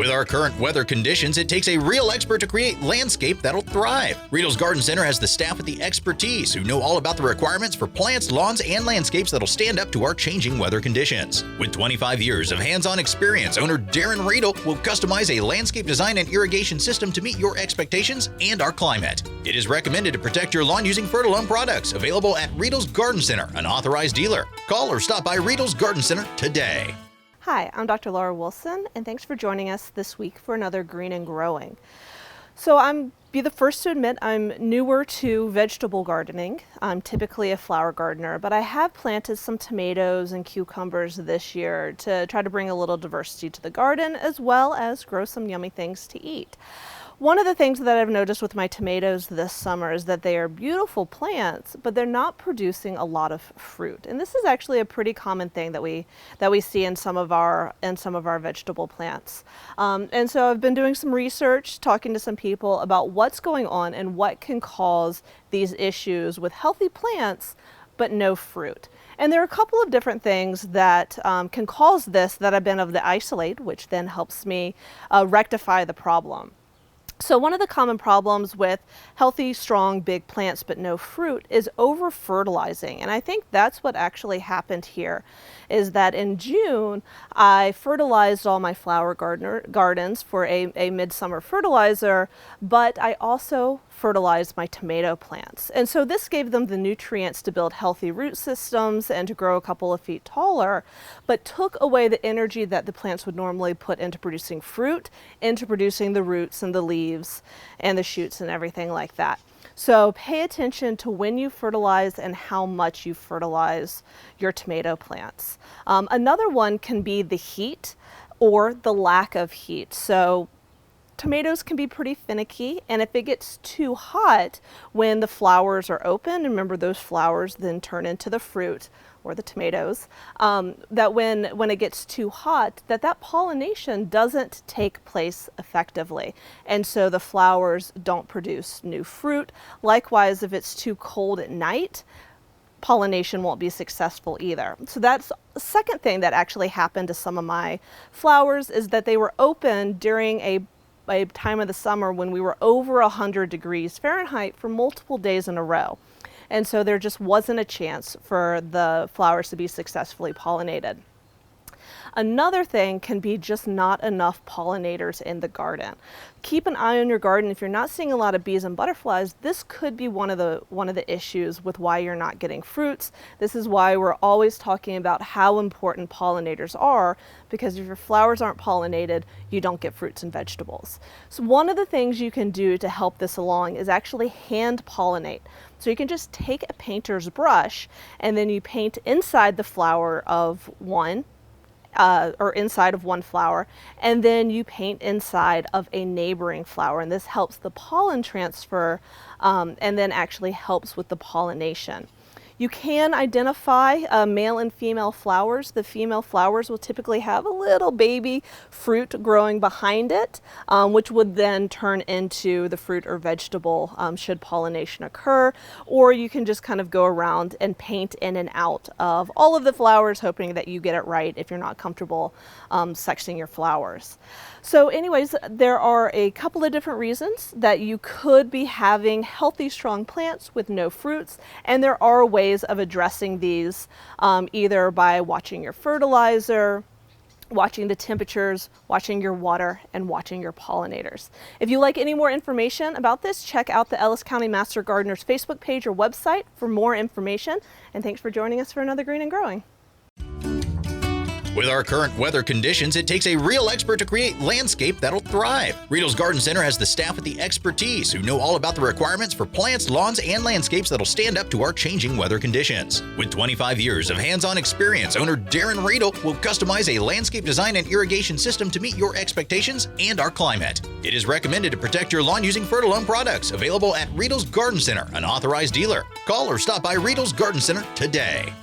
With our current weather conditions, it takes a real expert to create landscape that'll thrive. Riedel's Garden Center has the staff with the expertise who know all about the requirements for plants, lawns, and landscapes that'll stand up to our changing weather conditions. With 25 years of hands-on experience, owner Darren Riedel will customize a landscape design and irrigation system to meet your expectations and our climate. It is recommended to protect your lawn using Fertilizing products, available at Riedel's Garden Center, an authorized dealer. Call or stop by Riedel's Garden Center today. Hi, I'm Dr. Laura Wilson, and thanks for joining us this week for another Green and Growing. So I'm be the first to admit I'm newer to vegetable gardening. I'm typically a flower gardener, but I have planted some tomatoes and cucumbers this year to try to bring a little diversity to the garden, as well as grow some yummy things to eat. One of the things that I've noticed with my tomatoes this summer is that they are beautiful plants, but they're not producing a lot of fruit. And this is actually a pretty common thing that we see in some of our vegetable plants. And so I've been doing some research, talking to some people about what's going on and what can cause these issues with healthy plants, but no fruit. And there are a couple of different things that can cause this that I've been able to isolate, which then helps me rectify the problem. So one of the common problems with healthy, strong, big plants but no fruit is over-fertilizing. And I think that's what actually happened here, is that in June, I fertilized all my flower gardens for a midsummer fertilizer, but I also fertilized my tomato plants. And so this gave them the nutrients to build healthy root systems and to grow a couple of feet taller, but took away the energy that the plants would normally put into producing fruit, into producing the roots and the leaves and the shoots and everything like that. So pay attention to when you fertilize and how much you fertilize your tomato plants. Another one can be the heat or the lack of heat. So tomatoes can be pretty finicky, and if it gets too hot when the flowers are open, remember those flowers then turn into the fruit or the tomatoes, that when it gets too hot, that pollination doesn't take place effectively. And so the flowers don't produce new fruit. Likewise, if it's too cold at night, pollination won't be successful either. So that's the second thing that actually happened to some of my flowers, is that they were open during a time of the summer when we were over 100 degrees Fahrenheit for multiple days in a row. And so there just wasn't a chance for the flowers to be successfully pollinated. Another thing can be just not enough pollinators in the garden. Keep an eye on your garden. If you're not seeing a lot of bees and butterflies, this could be one of the issues with why you're not getting fruits. This is why we're always talking about how important pollinators are, because if your flowers aren't pollinated, you don't get fruits and vegetables. So one of the things you can do to help this along is actually hand pollinate. So you can just take a painter's brush and then you paint inside the flower of one, or inside of one flower, and then you paint inside of a neighboring flower, and this helps the pollen transfer and then actually helps with the pollination. You can identify male and female flowers. The female flowers will typically have a little baby fruit growing behind it, which would then turn into the fruit or vegetable should pollination occur. Or you can just kind of go around and paint in and out of all of the flowers, hoping that you get it right if you're not comfortable sexing your flowers. So anyways, there are a couple of different reasons that you could be having healthy, strong plants with no fruits, and there are ways of addressing these, either by watching your fertilizer, watching the temperatures, watching your water, and watching your pollinators. If you like any more information about this, check out the Ellis County Master Gardeners Facebook page or website for more information. And thanks for joining us for another Green and Growing. With our current weather conditions, it takes a real expert to create landscape that'll thrive. Riedel's Garden Center has the staff with the expertise who know all about the requirements for plants, lawns, and landscapes that'll stand up to our changing weather conditions. With 25 years of hands-on experience, owner Darren Riedel will customize a landscape design and irrigation system to meet your expectations and our climate. It is recommended to protect your lawn using Fertilizing products, available at Riedel's Garden Center, an authorized dealer. Call or stop by Riedel's Garden Center today.